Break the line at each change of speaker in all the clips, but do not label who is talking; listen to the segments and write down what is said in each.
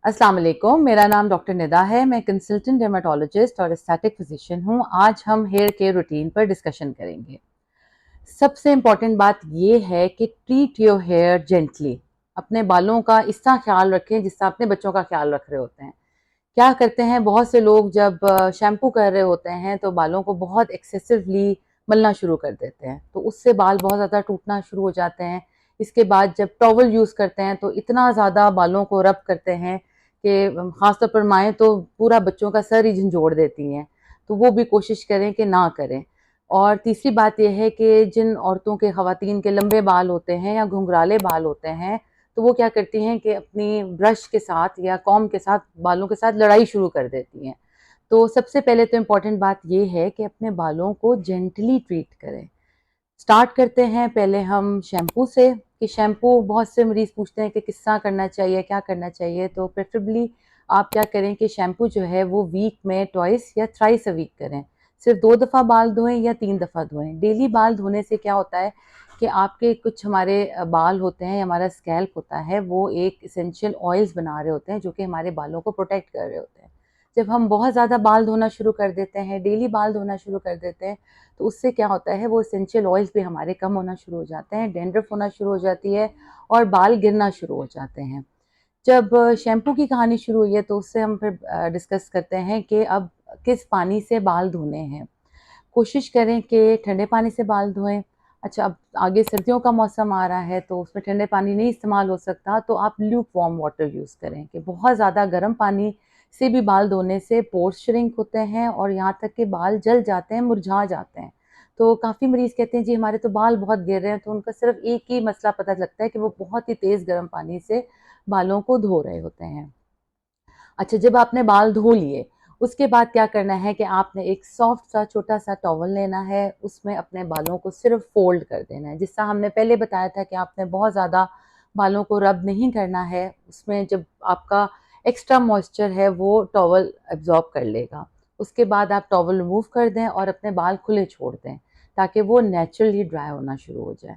अस्सलाम वालेकुम, मेरा नाम डॉक्टर निदा है। मैं कंसल्टेंट डर्मेटोलॉजिस्ट और एस्थेटिक फिजिशियन हूँ। आज हम हेयर केयर रूटीन पर डिस्कशन करेंगे। सबसे इम्पॉर्टेंट बात ये है कि ट्रीट योर हेयर जेंटली। अपने बालों का इस तरह ख्याल रखें जिस तरह अपने बच्चों का ख्याल रख रहे होते हैं। क्या करते हैं बहुत से लोग, जब शैम्पू कर रहे होते हैं तो बालों को बहुत एक्सेसिवली मलना शुरू कर देते हैं, तो उससे बाल बहुत ज़्यादा टूटना शुरू हो जाते हैं। इसके बाद जब टॉवल यूज़ करते हैं तो इतना ज़्यादा बालों को रब करते हैं कि ख़ासतौर पर माएँ तो पूरा बच्चों का सर ही झंझोड़ देती हैं। तो वो भी कोशिश करें कि ना करें। और तीसरी बात ये है कि जिन औरतों के, ख़वातीन के लंबे बाल होते हैं या घुंघराले बाल होते हैं, तो वो क्या करती हैं कि अपनी ब्रश के साथ या कॉम्ब के साथ बालों के साथ लड़ाई शुरू कर देती हैं। तो सबसे पहले तो इम्पॉर्टेंट बात ये है कि अपने बालों को जेंटली ट्रीट करें। स्टार्ट करते हैं पहले हम शैम्पू से, कि शैम्पू बहुत से मरीज़ पूछते हैं कि किस तरह करना चाहिए, क्या करना चाहिए। तो प्रेफरेबली आप क्या करें कि शैम्पू जो है वो वीक में ट्वाइस या थ्राइस अ वीक करें। सिर्फ 2 दफ़ा बाल धोएँ या 3 दफ़ा धोएँ। डेली बाल धोने से क्या होता है कि आपके कुछ हमारे बाल होते हैं, हमारा स्कैल्प होता है, वो एक एसेंशियल ऑयल्स बना रहे होते हैं जो कि हमारे बालों को प्रोटेक्ट कर रहे होते हैं। जब हम बहुत ज़्यादा बाल धोना शुरू कर देते हैं, डेली बाल धोना शुरू कर देते हैं, तो उससे क्या होता है वो एसेंशियल ऑयल्स भी हमारे कम होना शुरू हो जाते हैं, डैंड्रफ होना शुरू हो जाती है और बाल गिरना शुरू हो जाते हैं। जब शैम्पू की कहानी शुरू हुई है तो उससे हम फिर डिस्कस करते हैं कि अब किस पानी से बाल धोने हैं। कोशिश करें कि ठंडे पानी से बाल धोएं। अच्छा, अब आगे सर्दियों का मौसम आ रहा है तो उसमें ठंडे पानी नहीं इस्तेमाल हो सकता, तो आप ल्यूक वार्म वाटर यूज़ करें। कि बहुत ज़्यादा गर्म पानी से भी बाल धोने से पोर्स श्रिंक होते हैं और यहाँ तक कि बाल जल जाते हैं, मुरझा जाते हैं। तो काफ़ी मरीज़ कहते हैं जी हमारे तो बाल बहुत गिर रहे हैं, तो उनका सिर्फ एक ही मसला पता लगता है कि वो बहुत ही तेज़ गर्म पानी से बालों को धो रहे होते हैं। अच्छा, जब आपने बाल धो लिए, उसके बाद क्या करना है कि आपने एक सॉफ्ट सा छोटा-सा टॉवल लेना है, उसमें अपने बालों को सिर्फ़ फ़ोल्ड कर देना है। जिस तरह हमने पहले बताया था कि आपने बहुत ज़्यादा बालों को रब नहीं करना है, उसमें जब आपका एक्स्ट्रा मॉइस्चर है वो टॉवल एब्ज़ॉर्ब कर लेगा। उसके बाद आप टॉवल रिमूव कर दें और अपने बाल खुले छोड़ दें, ताकि वो नेचुरली ड्राई होना शुरू हो जाए।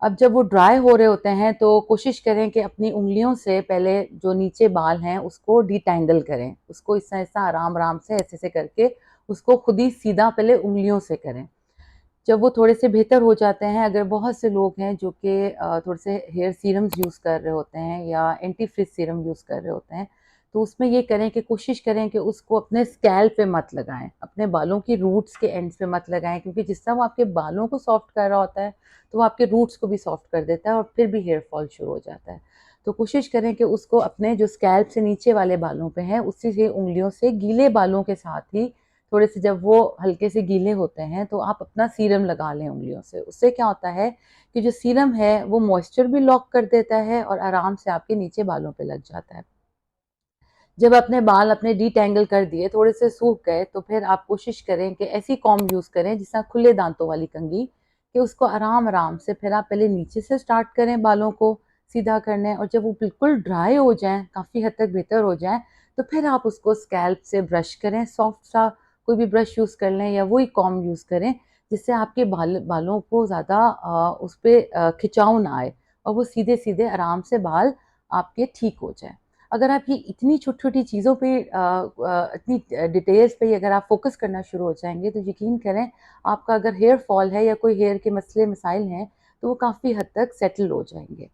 अब जब वो ड्राई हो रहे होते हैं तो कोशिश करें कि अपनी उँगलियों से पहले जो नीचे बाल हैं उसको डिटैंगल करें। उसको ऐसा आराम-आराम से ऐसे-ऐसे करके उसको खुद ही सीधा पहले उँगलियों से करें। जब वो थोड़े से बेहतर हो जाते हैं, अगर बहुत से लोग हैं जो कि थोड़े से हेयर सीरम्स यूज़ कर रहे होते हैं या एंटी फ्रिज सीरम यूज़ कर रहे होते हैं, तो उसमें ये करें कि कोशिश करें कि उसको अपने स्कैल्प पे मत लगाएँ, अपने बालों की रूट्स के एंड्स पे मत लगाएँ, क्योंकि जिस तरह वो आपके बालों को सॉफ्ट कर रहा होता है, तो वो आपके रूट्स को भी सॉफ्ट कर देता है और फिर भी हेयर फॉल शुरू हो जाता है। तो कोशिश करें कि उसको अपने जो स्कैल्प से नीचे वाले बालों पे हैं, उसी से उँगलियों से गीले बालों के साथ ही थोड़े से, जब वो हल्के से गीले होते हैं तो आप अपना सीरम लगा लें उँगलियों से। उससे क्या होता है कि जो सीरम है वो मॉइस्चर भी लॉक कर देता है और आराम से आपके नीचे बालों पे लग जाता है। जब अपने बाल अपने डिटैंगल कर दिए, थोड़े से सूख गए, तो फिर आप कोशिश करें कि ऐसी कॉम्ब यूज़ करें जिस तरह खुले दांतों वाली कंघी, कि उसको आराम-आराम से फिर आप पहले नीचे से स्टार्ट करें बालों को सीधा करने, और जब वो बिल्कुल ड्राई हो जाएँ, काफ़ी हद तक बेहतर हो जाएँ, तो फिर आप उसको स्कैल्प से ब्रश करें, सॉफ्ट सा कोई भी ब्रश यूज़ कर लें या वही कॉम्ब यूज़ करें, जिससे आपके बालों को ज़्यादा उस पे खिंचाव ना आए और वो सीधे-सीधे आराम से बाल आपके ठीक हो जाएँ। अगर आप ये इतनी छोटी-छोटी चीज़ों पे इतनी डिटेल्स पे अगर आप फ़ोकस करना शुरू हो जाएँगे, तो यकीन करें आपका अगर हेयर फॉल है या कोई हेयर के मसले मसाइल हैं, तो वो काफ़ी हद तक सेटल हो जाएँगे।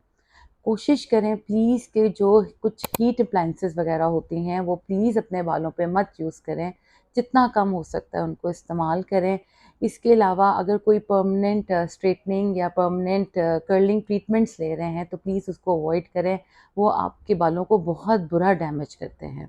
कोशिश करें प्लीज़ कि जो कुछ हीट अप्लायंसेस वग़ैरह होती हैं, वो प्लीज़ अपने बालों पे मत यूज़ करें। जितना कम हो सकता है उनको इस्तेमाल करें। इसके अलावा अगर कोई परमानेंट स्ट्रेटनिंग या परमानेंट कर्लिंग ट्रीटमेंट्स ले रहे हैं, तो प्लीज़ उसको अवॉइड करें। वो आपके बालों को बहुत बुरा डैमेज करते हैं।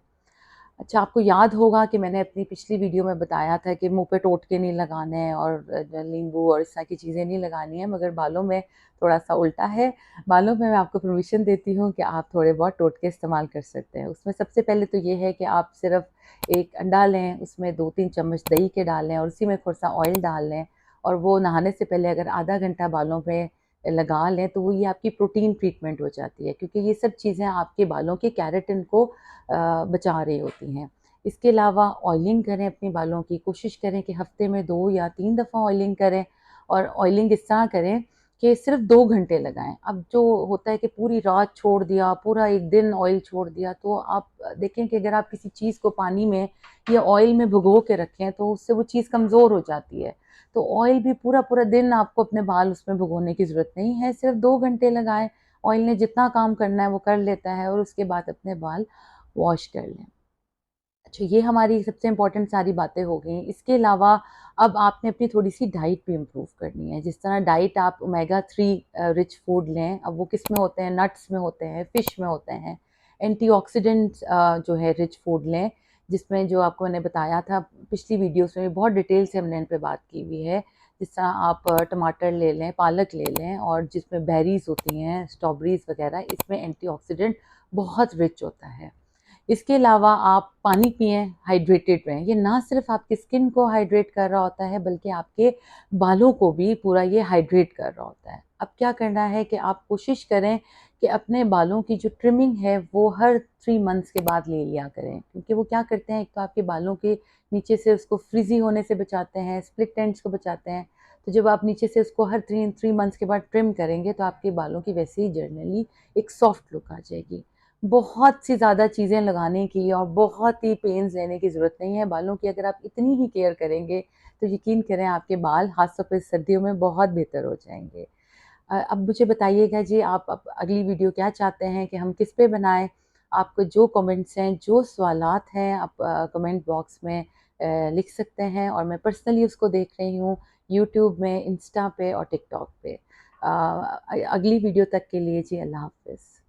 अच्छा, आपको याद होगा कि मैंने अपनी पिछली वीडियो में बताया था कि मुँह पे टोटके नहीं लगाने हैं और नींबू और इस तरह की चीज़ें नहीं लगानी है, मगर बालों में थोड़ा-सा उल्टा है। बालों में मैं आपको परमिशन देती हूँ कि आप थोड़े बहुत टोटके इस्तेमाल कर सकते हैं। उसमें सबसे पहले तो ये है कि आप सिर्फ़ एक अंडा लें, उसमें 2-3 चम्मच दही के डालें और उसी में थोड़ा-सा ऑयल डाल लें, और वो नहाने से पहले अगर आधा घंटा बालों पे लगा लें, तो वो ये आपकी प्रोटीन ट्रीटमेंट हो जाती है, क्योंकि ये सब चीज़ें आपके बालों के केराटिन को बचा रही होती हैं। इसके अलावा ऑयलिंग करें अपने बालों की, कोशिश करें कि हफ़्ते में 2 या 3 दफ़ा ऑयलिंग करें, और ऑयलिंग इस तरह करें कि सिर्फ 2 घंटे लगाएं। अब जो होता है कि पूरी रात छोड़ दिया, पूरा एक दिन ऑयल छोड़ दिया, तो आप देखें कि अगर आप किसी चीज़ को पानी में या ऑयल में भिगो के रखें तो उससे वो चीज़ कमज़ोर हो जाती है। तो ऑयल भी पूरा पूरा दिन आपको अपने बाल उसमें भिगोने की ज़रूरत नहीं है, सिर्फ 2 घंटे लगाएं। ऑयल ने जितना काम करना है वो कर लेता है और उसके बाद अपने बाल वॉश कर लें। अच्छा, ये हमारी सबसे इम्पोर्टेंट सारी बातें हो गई। इसके अलावा अब आपने अपनी थोड़ी-सी डाइट भी इम्प्रूव करनी है। जिस तरह डाइट आप ओमेगा 3 रिच फूड लें। अब वो किस में होते हैं? नट्स में होते हैं, फिश में होते हैं। एंटीऑक्सीडेंट्स जो है रिच फूड लें, जिसमें जो आपको मैंने बताया था पिछली वीडियोज़ में बहुत डिटेल से हमने इन पे बात की हुई है। जिस तरह आप टमाटर ले लें, पालक ले लें और जिसमें बेरीज़ होती हैं, स्ट्रॉबेरीज़ वगैरह, इसमें एंटीऑक्सीडेंट बहुत रिच होता है। इसके अलावा आप पानी पिएँ, हाइड्रेटेड रहें। ये ना सिर्फ़ आपकी स्किन को हाइड्रेट कर रहा होता है, बल्कि आपके बालों को भी पूरा ये हाइड्रेट कर रहा होता है। अब क्या करना है कि आप कोशिश करें कि अपने बालों की जो ट्रिमिंग है, वो हर 3 मंथ्स के बाद ले लिया करें। क्योंकि वो क्या करते हैं, एक तो आपके बालों के नीचे से उसको फ्रिज़ी होने से बचाते हैं, स्प्लिट एंड्स को बचाते हैं। तो जब आप नीचे से उसको हर 3 मंथ्स के बाद ट्रिम करेंगे, तो आपके बालों की वैसे ही जनरली एक सॉफ्ट लुक आ जाएगी। बहुत सी ज़्यादा चीज़ें लगाने की और बहुत ही पेन्स लेने की ज़रूरत नहीं है। बालों की अगर आप इतनी ही केयर करेंगे, तो यकीन करें आपके बाल ख़ास तौर पे सर्दियों में बहुत बेहतर हो जाएँगे। अब मुझे बताइएगा जी, आप अब अगली वीडियो क्या चाहते हैं कि हम किस पे बनाएँ? आपको जो कमेंट्स हैं, जो सवालात हैं, आप कमेंट बॉक्स में लिख सकते हैं और मैं पर्सनली उसको देख रही हूँ यूट्यूब में, इंस्टा पे और टिकटॉक पे। अगली वीडियो तक के लिए जी अल्लाह हाफ़िज़।